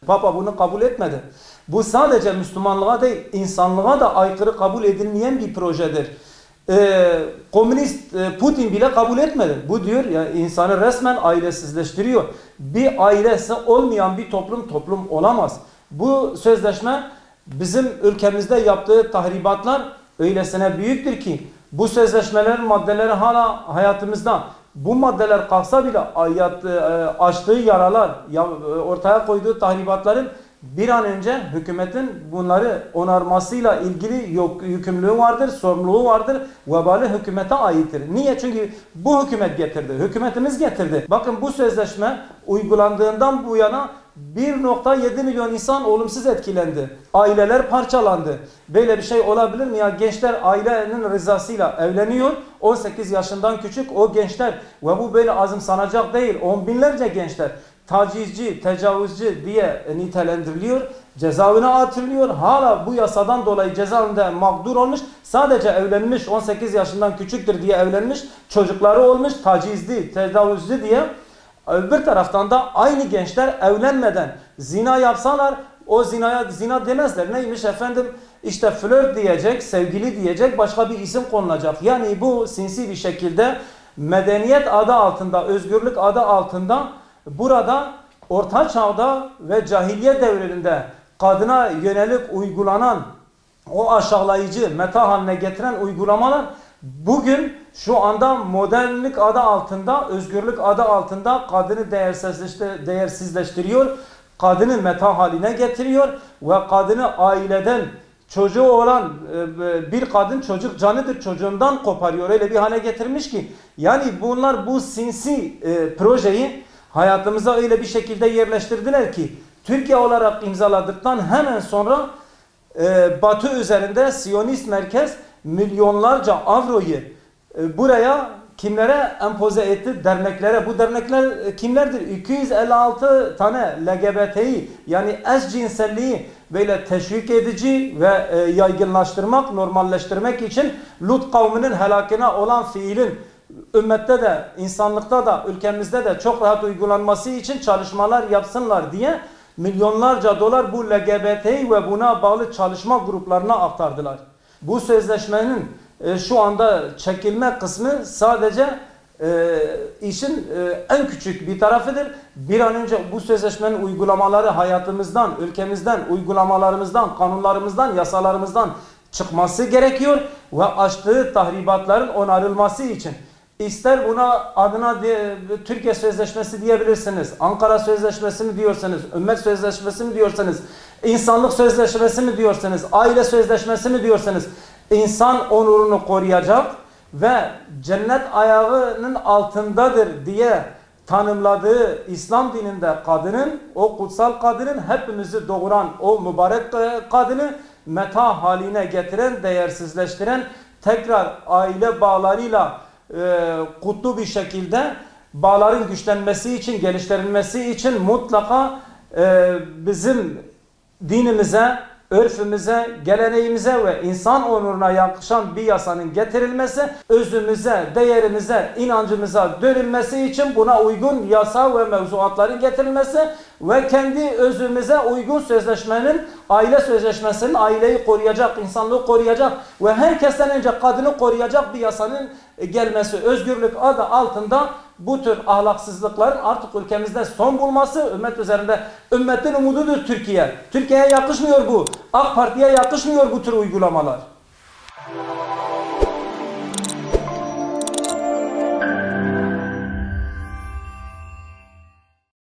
Papa bunu kabul etmedi. Bu sadece Müslümanlığa değil, insanlığa da aykırı kabul edilmeyen bir projedir. Komünist Putin bile kabul etmedi. Bu diyor ya, insanı resmen ailesizleştiriyor. Bir ailesi olmayan bir toplum olamaz. Bu sözleşme bizim ülkemizde yaptığı tahribatlar öylesine büyüktür ki bu sözleşmelerin maddeleri hala hayatımızda. Bu maddeler kalksa bile açtığı yaralar, ortaya koyduğu tahribatların bir an önce hükümetin bunları onarmasıyla ilgili yükümlülüğü vardır, sorumluluğu vardır. Vebali hükümete aittir. Niye? Çünkü bu hükümet getirdi. Hükümetimiz getirdi. Bakın bu sözleşme uygulandığından bu yana 1,7 milyon insan olumsuz etkilendi. Aileler parçalandı. Böyle bir şey olabilir mi ya? Gençler ailenin rızasıyla evleniyor. 18 yaşından küçük o gençler ve bu böyle azımsanacak değil. On binlerce gençler tacizci, tecavüzcü diye nitelendiriliyor. Cezaevine atılıyor. Hala bu yasadan dolayı cezaevinde mağdur olmuş. Sadece evlenmiş, 18 yaşından küçüktür diye evlenmiş. Çocukları olmuş, tacizli, tecavüzcü diye. Öbür taraftan da aynı gençler evlenmeden zina yapsalar o zina demezler. Neymiş efendim? İşte flört diyecek, sevgili diyecek, başka bir isim konulacak. Yani bu sinsi bir şekilde medeniyet adı altında, özgürlük adı altında burada Orta Çağ'da ve cahiliye devrinde kadına yönelik uygulanan o aşağılayıcı, meta haline getiren uygulamalar bugün şu anda modernlik adı altında, özgürlük adı altında kadını değersizleştiriyor, kadını meta haline getiriyor ve kadını aileden çocuğu olan bir kadın çocuk canıdır, çocuğundan koparıyor. Öyle bir hale getirmiş ki yani bunlar bu sinsi projeyi hayatımıza öyle bir şekilde yerleştirdiler ki Türkiye olarak imzaladıktan hemen sonra Batı üzerinde Siyonist merkez milyonlarca avroyu buraya kimlere empoze etti? Derneklere. Bu dernekler kimlerdir? 256 tane LGBT'yi yani eşcinselliği böyle teşvik edici ve yaygınlaştırmak, normalleştirmek için Lut kavminin helakine olan fiilin ümmette de, insanlıkta da, ülkemizde de çok rahat uygulanması için çalışmalar yapsınlar diye milyonlarca dolar bu LGBT'yi ve buna bağlı çalışma gruplarına aktardılar. Bu sözleşmenin şu anda çekilme kısmı sadece işin en küçük bir tarafıdır. Bir an önce bu sözleşmenin uygulamaları hayatımızdan, ülkemizden, uygulamalarımızdan, kanunlarımızdan, yasalarımızdan çıkması gerekiyor ve açtığı tahribatların onarılması için. İster buna adına Türkiye Sözleşmesi diyebilirsiniz, Ankara Sözleşmesi mi diyorsanız, Ümmet Sözleşmesi mi diyorsanız, İnsanlık Sözleşmesi mi diyorsanız, Aile Sözleşmesi mi diyorsanız, insan onurunu koruyacak ve cennet ayağının altındadır diye tanımladığı İslam dininde kadının, o kutsal kadının hepimizi doğuran o mübarek kadını meta haline getiren, değersizleştiren, tekrar aile bağlarıyla kutlu bir şekilde bağların güçlenmesi için, geliştirilmesi için mutlaka bizim dinimize, örfümüze, geleneğimize ve insan onuruna yakışan bir yasanın getirilmesi, özümüze, değerimize, inancımıza dönülmesi için buna uygun yasa ve mevzuatların getirilmesi ve kendi özümüze uygun sözleşmenin, aile sözleşmesinin aileyi koruyacak, insanlığı koruyacak ve herkesten önce kadını koruyacak bir yasanın gelmesi, özgürlük adı altında bu tür ahlaksızlıkların artık ülkemizde son bulması, ümmet üzerinde, ümmetin umududur Türkiye. Türkiye'ye yakışmıyor bu. AK Parti'ye yakışmıyor bu tür uygulamalar.